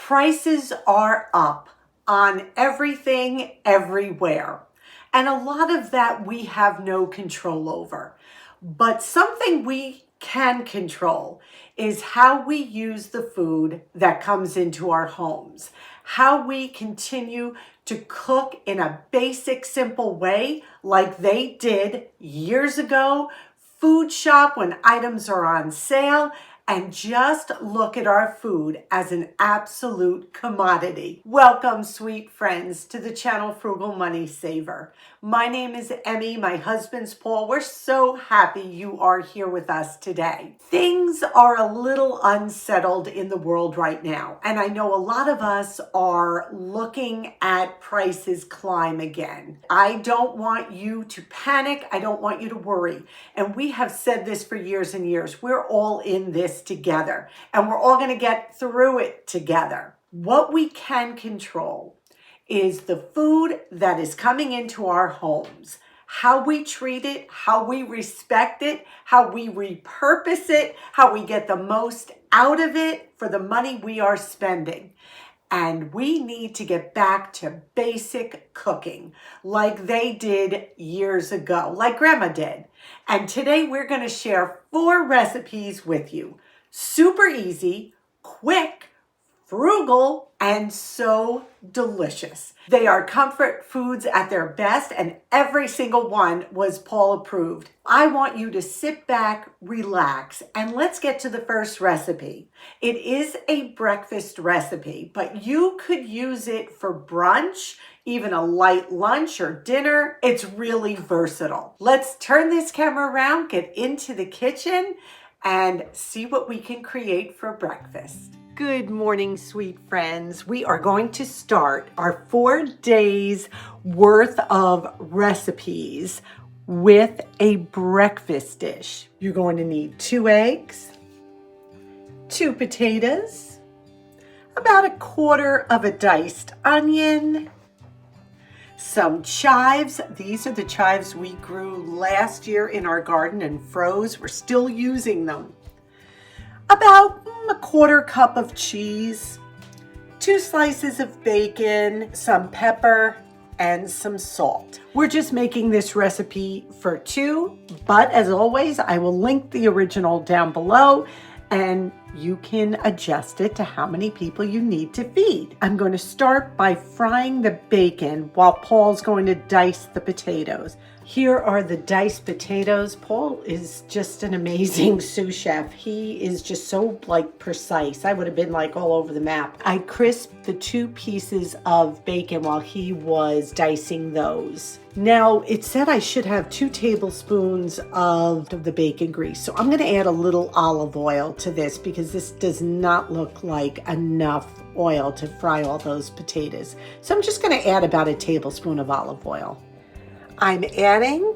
Prices are up on everything, everywhere. And a lot of that we have no control over. But something we can control is how we use the food that comes into our homes, how we continue to cook in a basic, simple way like they did years ago, food shop when items are on sale, and just look at our food as an absolute commodity. Welcome, sweet friends, to the channel Frugal Money Saver. My name is Emmy, my husband's Paul. We're so happy you are here with us today. Things are a little unsettled in the world right now, and I know a lot of us are looking at prices climb again. I don't want you to panic. I don't want you to worry. And we have said this for years and years. We're all in this together, and we're all going to get through it together. What we can control is the food that is coming into our homes, how we treat it, how we respect it, how we repurpose it, how we get the most out of it for the money we are spending. And we need to get back to basic cooking like they did years ago, like Grandma did. And today we're going to share 4 recipes with you. Super easy, quick, frugal, and so delicious. They are comfort foods at their best, and every single one was Paul approved. I want you to sit back, relax, and let's get to the first recipe. It is a breakfast recipe, but you could use it for brunch, even a light lunch or dinner. It's really versatile. Let's turn this camera around, get into the kitchen, and see what we can create for breakfast. Good morning, sweet friends. We are going to start our 4 days worth of recipes with a breakfast dish. You're going to need 2 eggs, 2 potatoes, about 1/4 of a diced onion, some chives. These are the chives we grew last year in our garden and froze. We're still using them. About 1/4 cup of cheese, 2 slices of bacon, some pepper, and some salt. We're just making this recipe for 2, but as always, I will link the original down below, and you can adjust it to how many people you need to feed. I'm going to start by frying the bacon while Paul's going to dice the potatoes. Here are the diced potatoes. Paul is just an amazing sous chef. He is just so precise. I would have been all over the map. I crisped the 2 pieces of bacon while he was dicing those. Now, it said I should have 2 tablespoons of the bacon grease. So I'm going to add a little olive oil to this because this does not look like enough oil to fry all those potatoes. So I'm just going to add about a tablespoon of olive oil. I'm adding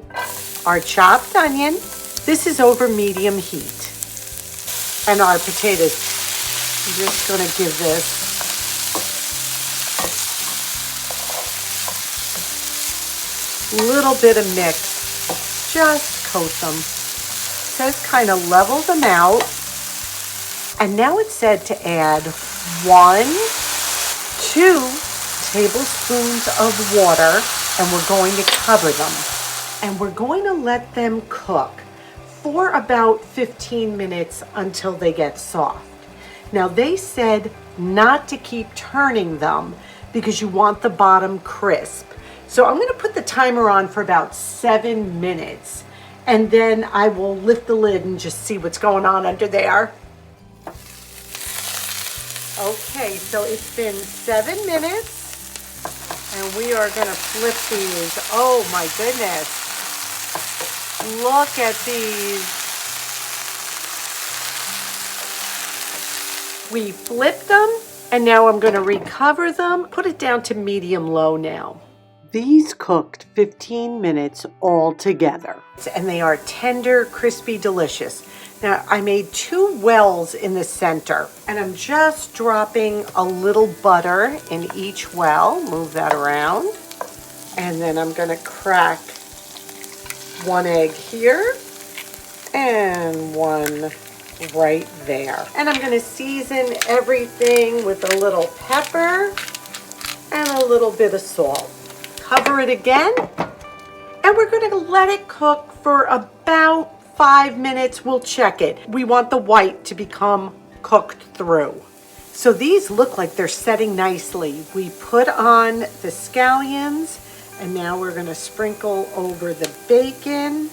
our chopped onion. This is over medium heat. And our potatoes. I'm just going to give this little bit of mix. Just coat them. It says kind of level them out. And now it said to add 2 tablespoons of water. And we're going to cover them. And we're going to let them cook for about 15 minutes until they get soft. Now they said not to keep turning them because you want the bottom crisp. So I'm going to put the timer on for about 7 minutes. And then I will lift the lid and just see what's going on under there. Okay, so it's been 7 minutes. And we are going to flip these. Oh my goodness. Look at these. We flipped them, and now I'm going to recover them. Put it down to medium low now. These cooked 15 minutes all together. And they are tender, crispy, delicious. Now, I made 2 wells in the center, and I'm just dropping a little butter in each well. Move that around. And then I'm going to crack 1 egg here and 1 right there. And I'm gonna season everything with a little pepper and a little bit of salt. Cover it again, and we're gonna let it cook for about 5 minutes. We'll check it. We want the white to become cooked through. So these look like they're setting nicely. We put on the scallions, and now we're gonna sprinkle over the bacon.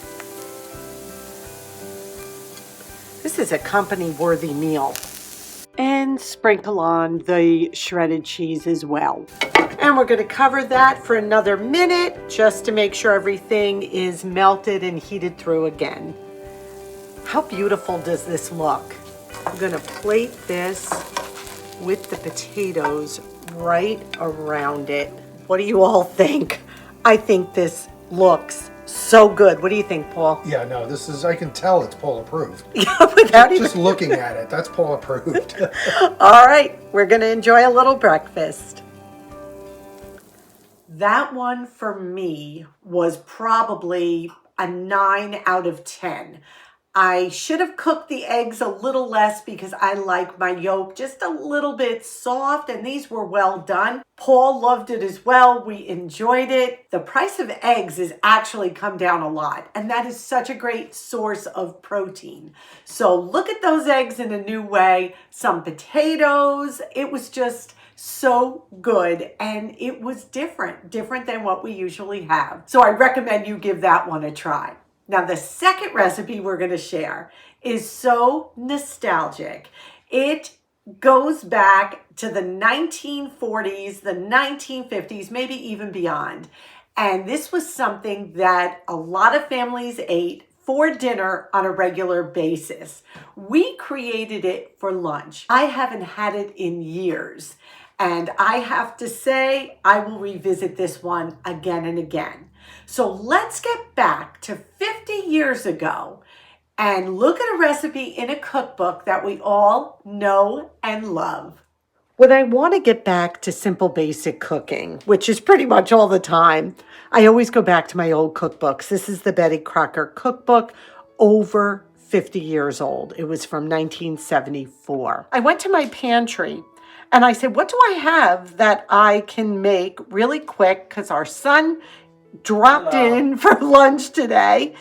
This is a company-worthy meal. And sprinkle on the shredded cheese as well. And we're gonna cover that for another minute just to make sure everything is melted and heated through again. How beautiful does this look? I'm gonna plate this with the potatoes right around it. What do you all think? I think this looks so good. What do you think, Paul? Yeah, no, this is, I can tell it's Paul approved. Yeah, without even... Just looking at it, that's Paul approved. All right, we're gonna enjoy a little breakfast. That one for me was probably a 9 out of 10. I should have cooked the eggs a little less because I like my yolk just a little bit soft, and these were well done. Paul loved it as well. We enjoyed it. The price of eggs has actually come down a lot, and that is such a great source of protein. So look at those eggs in a new way. Some potatoes. It was just so good, and it was different than what we usually have. So I recommend you give that one a try. Now, the second recipe we're going to share is so nostalgic. It goes back to the 1940s, the 1950s, maybe even beyond. And this was something that a lot of families ate for dinner on a regular basis. We created it for lunch. I haven't had it in years. And I have to say, I will revisit this one again and again. So let's get back to 50 years ago and look at a recipe in a cookbook that we all know and love. When I want to get back to simple, basic cooking, which is pretty much all the time, I always go back to my old cookbooks. This is the Betty Crocker cookbook, over 50 years old. It was from 1974. I went to my pantry and I said, what do I have that I can make really quick? Because our son dropped in for lunch today,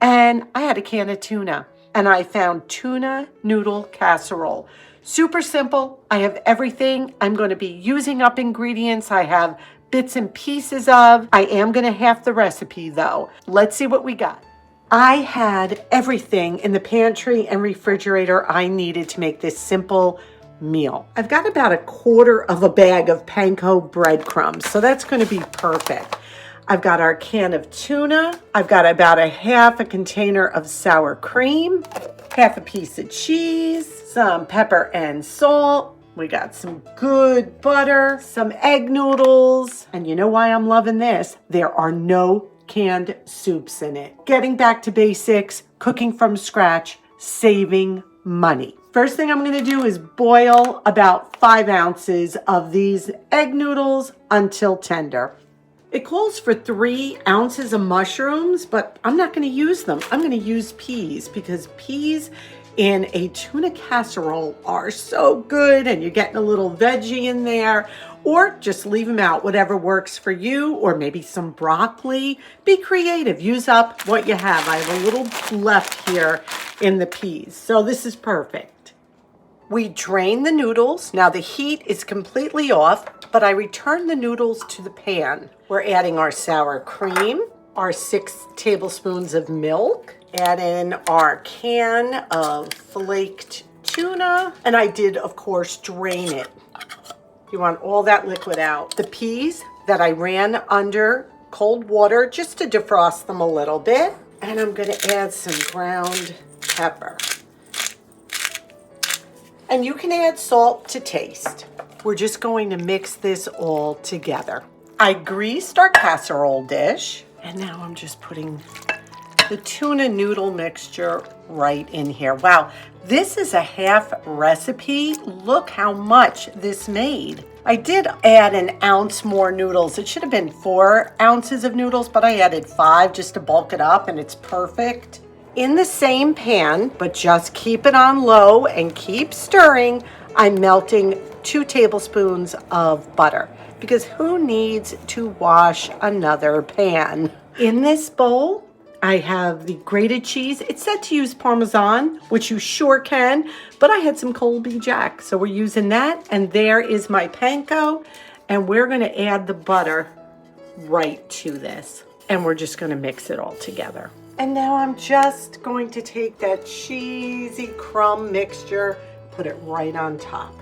and I had a can of tuna, and I found tuna noodle casserole. Super simple. I have everything. I'm going to be using up ingredients I have bits and pieces of. I am going to half the recipe though. Let's see what we got. I had everything in the pantry and refrigerator I needed to make this simple meal. I've got about 1/4 of a bag of panko breadcrumbs, so that's going to be perfect. I've got our can of tuna. I've got about 1/2 container of sour cream, 1/2 piece of cheese, some pepper and salt. We got some good butter, some egg noodles. And you know why I'm loving this? There are no canned soups in it. Getting back to basics, cooking from scratch, saving money. First thing I'm going to do is boil about 5 ounces of these egg noodles until tender. It calls for 3 ounces of mushrooms, but I'm not going to use them. I'm going to use peas because peas in a tuna casserole are so good, and you're getting a little veggie in there, or just leave them out, whatever works for you, or maybe some broccoli. Be creative. Use up what you have. I have a little left here in the peas, so this is perfect. We drain the noodles. Now the heat is completely off, but I return the noodles to the pan. We're adding our sour cream, our 6 tablespoons of milk, add in our can of flaked tuna, and I did, of course, drain it. You want all that liquid out. The peas that I ran under cold water just to defrost them a little bit, and I'm going to add some ground pepper. And you can add salt to taste. We're just going to mix this all together. I greased our casserole dish, and now I'm just putting the tuna noodle mixture right in here. Wow, this is a half recipe. Look how much this made. I did add 1 ounce more noodles. It should have been 4 ounces of noodles, but I added 5 just to bulk it up, and it's perfect. In the same pan, but just keep it on low and keep stirring, I'm melting 2 tablespoons of butter because who needs to wash another pan? In this bowl, I have the grated cheese. It said to use Parmesan, which you sure can, but I had some Colby Jack, so we're using that. And there is my panko, and we're gonna add the butter right to this. And we're just gonna mix it all together. And now I'm just going to take that cheesy crumb mixture, put it right on top.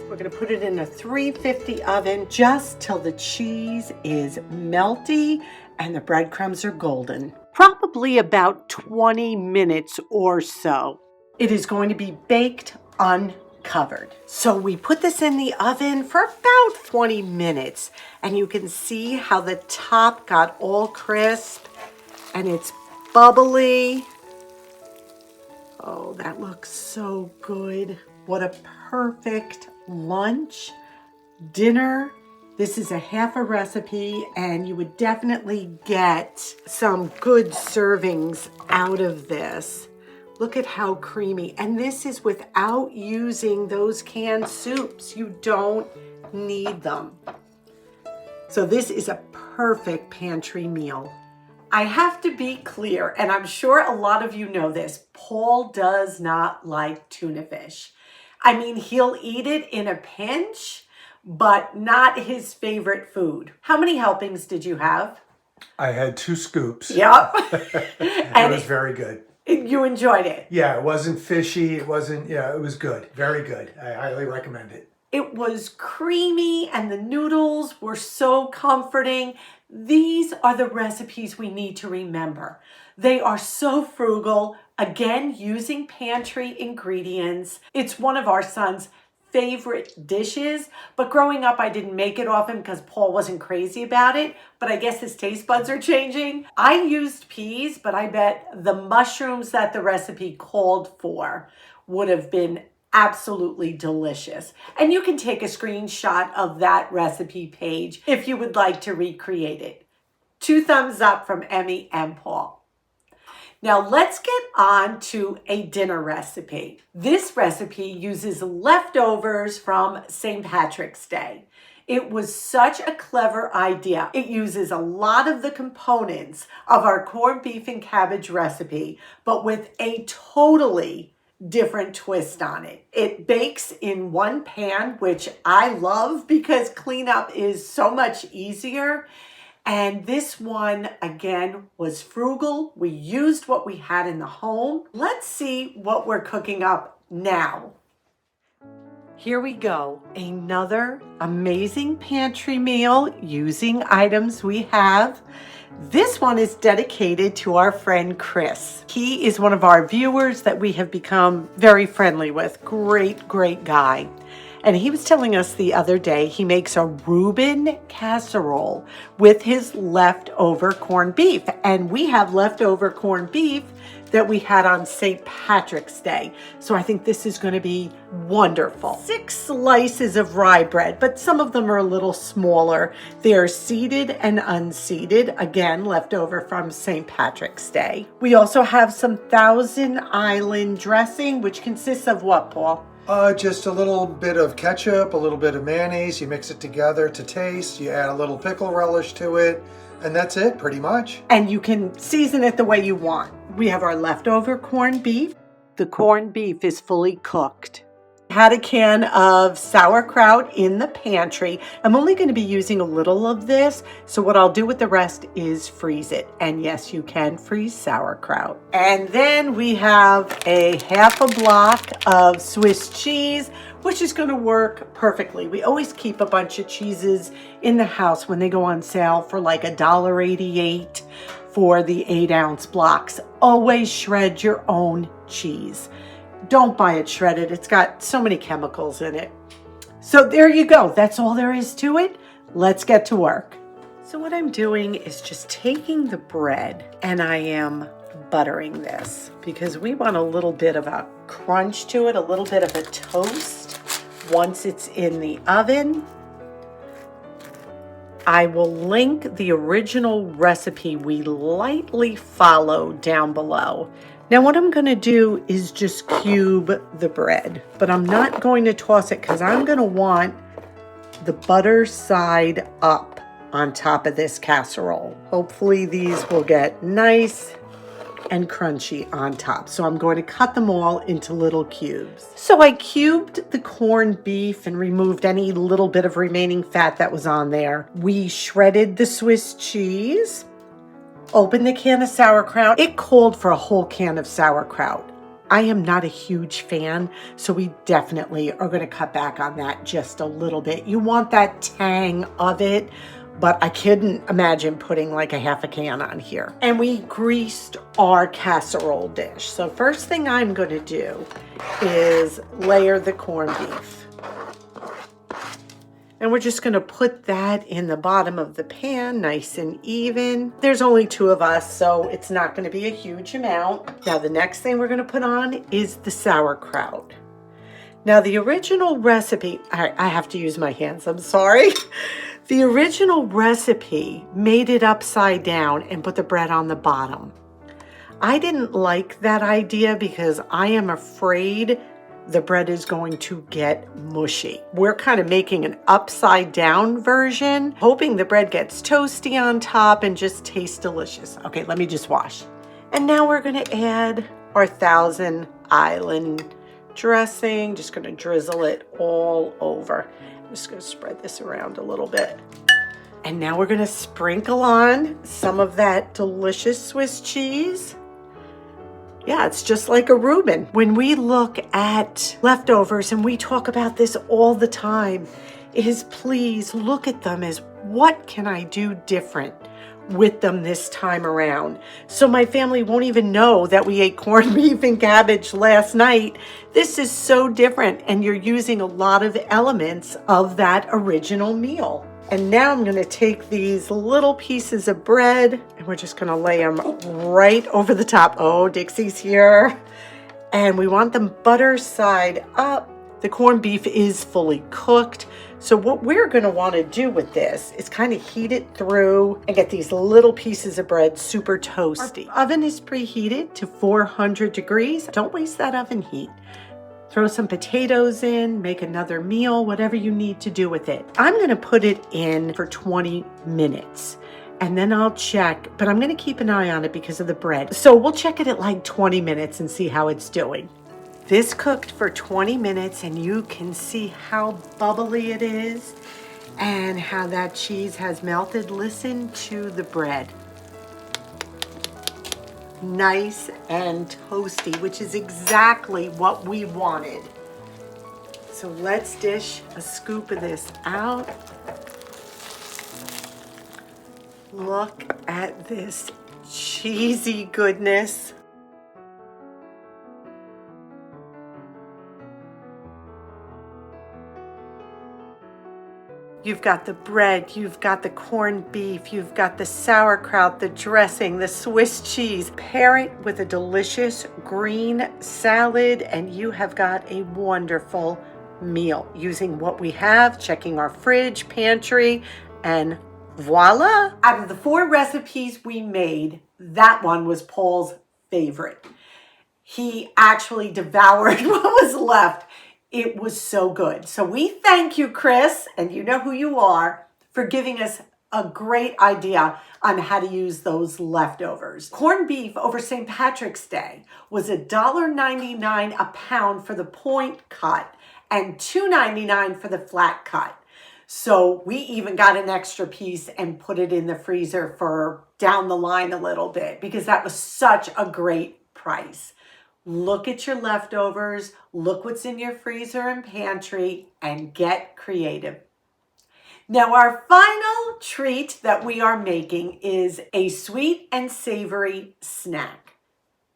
We're gonna put it in a 350 oven just till the cheese is melty and the breadcrumbs are golden. Probably about 20 minutes or so. It is going to be baked uncovered. So we put this in the oven for about 20 minutes and you can see how the top got all crisp and it's bubbly. Oh, that looks so good. What a perfect lunch, dinner. This is a half a recipe and you would definitely get some good servings out of this. Look at how creamy. And this is without using those canned soups. You don't need them. So this is a perfect pantry meal. I have to be clear, and I'm sure a lot of you know this, Paul does not like tuna fish. I mean, he'll eat it in a pinch, but not his favorite food. How many helpings did you have? I had 2 scoops. Yep. It was very good. You enjoyed it? Yeah, it wasn't fishy. It wasn't, yeah, it was good. Very good. I highly recommend it. It was creamy and the noodles were so comforting. These are the recipes we need to remember. They are so frugal, again, using pantry ingredients. It's one of our son's favorite dishes, but growing up, I didn't make it often because Paul wasn't crazy about it, but I guess his taste buds are changing. I used peas, but I bet the mushrooms that the recipe called for would have been absolutely delicious. And you can take a screenshot of that recipe page if you would like to recreate it. 2 thumbs up from Emmy and Paul. Now let's get on to a dinner recipe. This recipe uses leftovers from St. Patrick's Day. It was such a clever idea. It uses a lot of the components of our corned beef and cabbage recipe, but with a totally different twist on it. It bakes in one pan, which I love because cleanup is so much easier. And this one, again, was frugal. We used what we had in the home. Let's see what we're cooking up now. Here we go. Another amazing pantry meal using items we have. This one is dedicated to our friend Chris. He is one of our viewers that we have become very friendly with. Great, great guy. And he was telling us the other day he makes a Reuben casserole with his leftover corned beef. And we have leftover corned beef that we had on St. Patrick's Day. So I think this is going to be wonderful. 6 slices of rye bread, but some of them are a little smaller. They are seeded and unseeded, again, leftover from St. Patrick's Day. We also have some Thousand Island dressing, which consists of what, Paul? Just a little bit of ketchup, a little bit of mayonnaise. You mix it together to taste. You add a little pickle relish to it. And that's it, pretty much. And you can season it the way you want. We have our leftover corned beef. The corned beef is fully cooked. Had a can of sauerkraut in the pantry. I'm only going to be using a little of this, so what I'll do with the rest is freeze it. And yes, you can freeze sauerkraut. And then we have a half a block of Swiss cheese, which is going to work perfectly. We always keep a bunch of cheeses in the house when they go on sale for like $1.88 for the 8-ounce blocks. Always shred your own cheese. Don't buy it shredded. It's got so many chemicals in it. So there you go. That's all there is to it. Let's get to work. So what I'm doing is just taking the bread and I am buttering this because we want a little bit of a crunch to it, a little bit of a toast once it's in the oven. I will link the original recipe we lightly followed down below. Now what I'm going to do is just cube the bread, but I'm not going to toss it because I'm going to want the butter side up on top of this casserole. Hopefully these will get nice and crunchy on top. So I'm going to cut them all into little cubes. So I cubed the corned beef and removed any little bit of remaining fat that was on there. We shredded the Swiss cheese, opened the can of sauerkraut. It called for a whole can of sauerkraut. I am not a huge fan, so we definitely are going to cut back on that just a little bit. You want that tang of it, but I couldn't imagine putting like a half a can on here. And we greased our casserole dish. So first thing I'm going to do is layer the corned beef. And we're just going to put that in the bottom of the pan, nice and even. There's only 2 of us, so it's not going to be a huge amount. Now, the next thing we're going to put on is the sauerkraut. Now, the original recipe, I have to use my hands, I'm sorry. The original recipe made it upside down and put the bread on the bottom. I didn't like that idea because I am afraid the bread is going to get mushy. We're kind of making an upside down version, hoping the bread gets toasty on top and just tastes delicious. Okay, let me just wash. And now we're gonna add our Thousand Island dressing. Just gonna drizzle it all over. I'm just gonna spread this around a little bit. And now we're gonna sprinkle on some of that delicious Swiss cheese. Yeah, it's just like a Reuben. When we look at leftovers, and we talk about this all the time, is please look at them as what can I do different with them this time around? So my family won't even know that we ate corned beef and cabbage last night. This is so different, and you're using a lot of elements of that original meal. And now I'm gonna take these little pieces of bread and we're just gonna lay them right over the top. Oh, Dixie's here. And we want them butter side up. The corned beef is fully cooked. So what we're gonna wanna do with this is kind of heat it through and get these little pieces of bread super toasty. Our oven is preheated to 400 degrees. Don't waste that oven heat. Throw some potatoes in, make another meal, whatever you need to do with it. I'm gonna put it in for 20 minutes and then I'll check, but I'm gonna keep an eye on it because of the bread. So we'll check it at like 20 minutes and see how it's doing. This cooked for 20 minutes and you can see how bubbly it is and how that cheese has melted. Listen to the bread. Nice and toasty, which is exactly what we wanted. So let's dish a scoop of this out. Look at this cheesy goodness. You've got the bread, you've got the corned beef, you've got the sauerkraut, the dressing, the Swiss cheese. Pair it with a delicious green salad and you have got a wonderful meal using what we have, checking our fridge, pantry, and voila. Out of the 4 recipes we made, that one was Paul's favorite. He actually devoured what was left. It was so good. So we thank you, Chris, and you know who you are, for giving us a great idea on how to use those leftovers. Corned beef over St. Patrick's Day was $1.99 a pound for the point cut and $2.99 for the flat cut. So we even got an extra piece and put it in the freezer for down the line a little bit because that was such a great price. Look at your leftovers, look what's in your freezer and pantry, and get creative. Now, our final treat that we are making is a sweet and savory snack.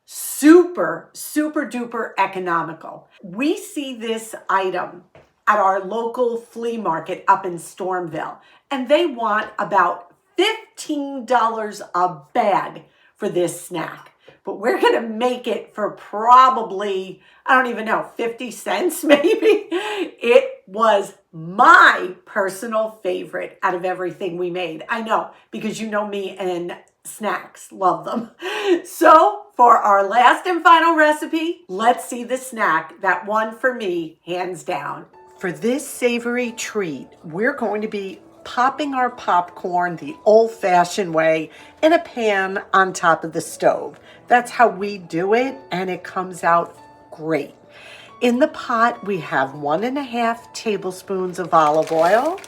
Super, super duper economical. We see this item at our local flea market up in Stormville, and they want about $15 a bag for this snack. But we're going to make it for probably, I don't even know, 50 cents maybe. It was my personal favorite out of everything we made. I know, because you know me and snacks, love them. So For our last and final recipe, let's see the snack that won for me, hands down. For this savory treat, we're going to be popping our popcorn the old-fashioned way in a pan on top of the stove. That's how we do it, and it comes out great. In the pot, we have 1.5 tablespoons of olive oil.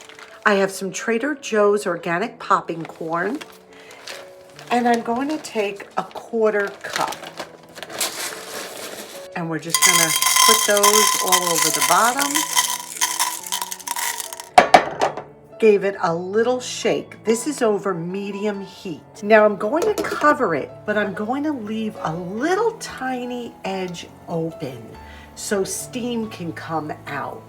I have some Trader Joe's organic popping corn, and I'm going to take a 1/4 cup. And we're just gonna put those all over the bottom. Gave it a little shake. This is over medium heat. Now I'm going to cover it, but I'm going to leave a little tiny edge open so steam can come out.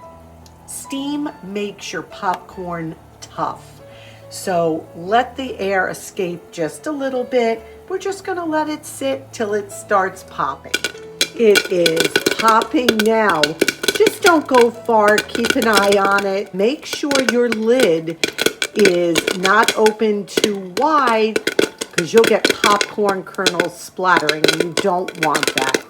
Steam makes your popcorn tough. So let the air escape just a little bit. We're just gonna let it sit till it starts popping. It is popping now. Just don't go far, keep an eye on it. Make sure your lid is not open too wide because you'll get popcorn kernels splattering and you don't want that.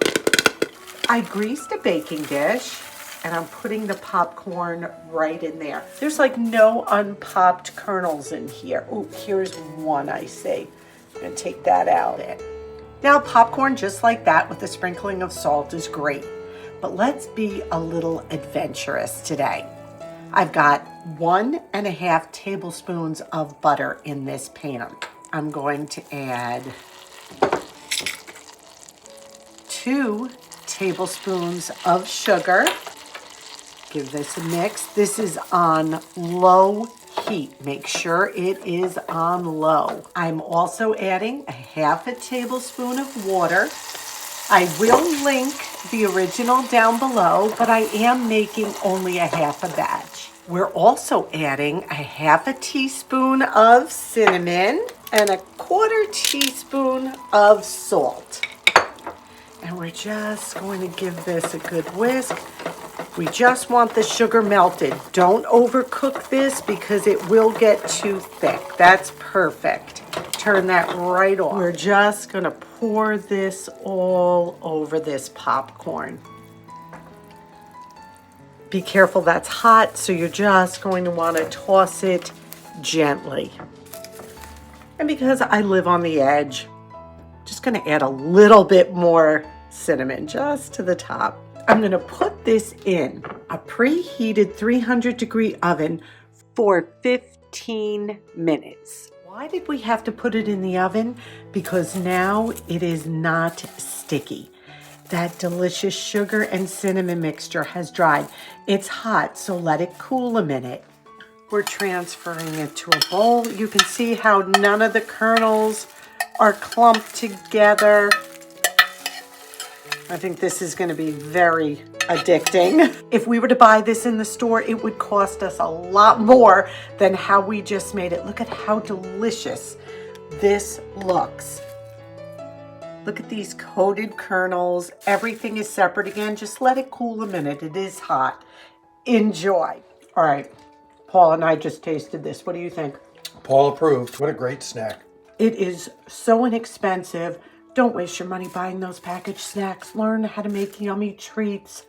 I greased a baking dish and I'm putting the popcorn right in there. There's like no unpopped kernels in here. Oh, here's one I see. I'm gonna take that out. Now popcorn just like that with a sprinkling of salt is great. But let's be a little adventurous today. I've got 1.5 tablespoons of butter in this pan. I'm going to add 2 tablespoons of sugar. Give this a mix. This is on low heat. Make sure it is on low. I'm also adding 1/2 tablespoon of water. I will link the original down below, but I am making only 1/2 batch. We're also adding 1/2 teaspoon of cinnamon and 1/4 teaspoon of salt. And we're just going to give this a good whisk. We just want the sugar melted. Don't overcook this because it will get too thick. That's perfect. Turn that right off. We're just gonna pour this all over this popcorn. Be careful, that's hot, so you're just going to want to toss it gently. And because I live on the edge, just gonna add a little bit more cinnamon just to the top. I'm gonna put this in a preheated 300-degree oven for 15 minutes. Why did we have to put it in the oven? Because now it is not sticky. That delicious sugar and cinnamon mixture has dried. It's hot, so let it cool a minute. We're transferring it to a bowl. You can see how none of the kernels are clumped together. I think this is going to be very addicting. If we were to buy this in the store, it would cost us a lot more than how we just made it. Look at how delicious this looks. Look at these coated kernels. Everything is separate again. Just let it cool a minute. It is hot. Enjoy. All right. Paul and I just tasted this. What do you think? Paul approved. What a great snack. It is so inexpensive. Don't waste your money buying those packaged snacks. Learn how to make yummy treats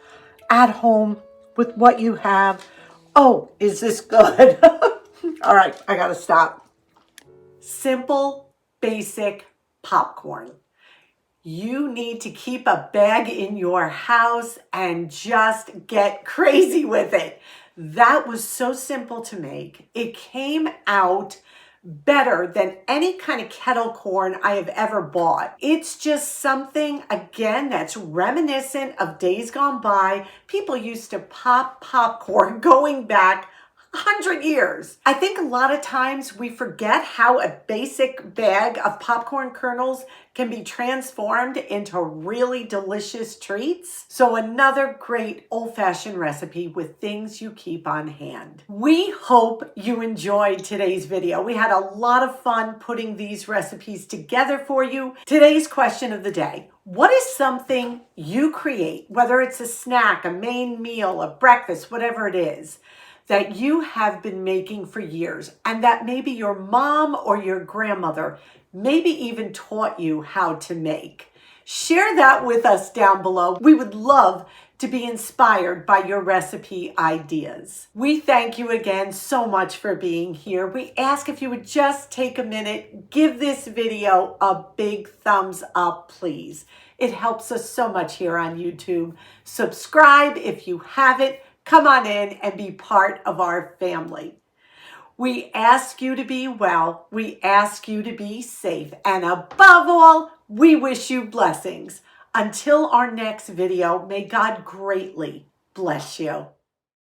at home with what you have. Oh, is this good? All right, I gotta stop. Simple, basic popcorn. You need to keep a bag in your house and just get crazy with it. That was so simple to make. It came out better than any kind of kettle corn I have ever bought. It's just something, again, that's reminiscent of days gone by. People used to pop popcorn going back 100 years. I think a lot of times we forget how a basic bag of popcorn kernels can be transformed into really delicious treats. So another great old-fashioned recipe with things you keep on hand. We hope you enjoyed today's video. We had a lot of fun putting these recipes together for you. Today's question of the day: what is something you create, whether it's a snack, a main meal, a breakfast, whatever it is, that you have been making for years and that maybe your mom or your grandmother maybe even taught you how to make? Share that with us down below. We would love to be inspired by your recipe ideas. We thank you again so much for being here. We ask if you would just take a minute, give this video a big thumbs up, please. It helps us so much here on YouTube. Subscribe if you haven't. Come on in and be part of our family. We ask you to be well. We ask you to be safe. And above all, we wish you blessings. Until our next video, may God greatly bless you.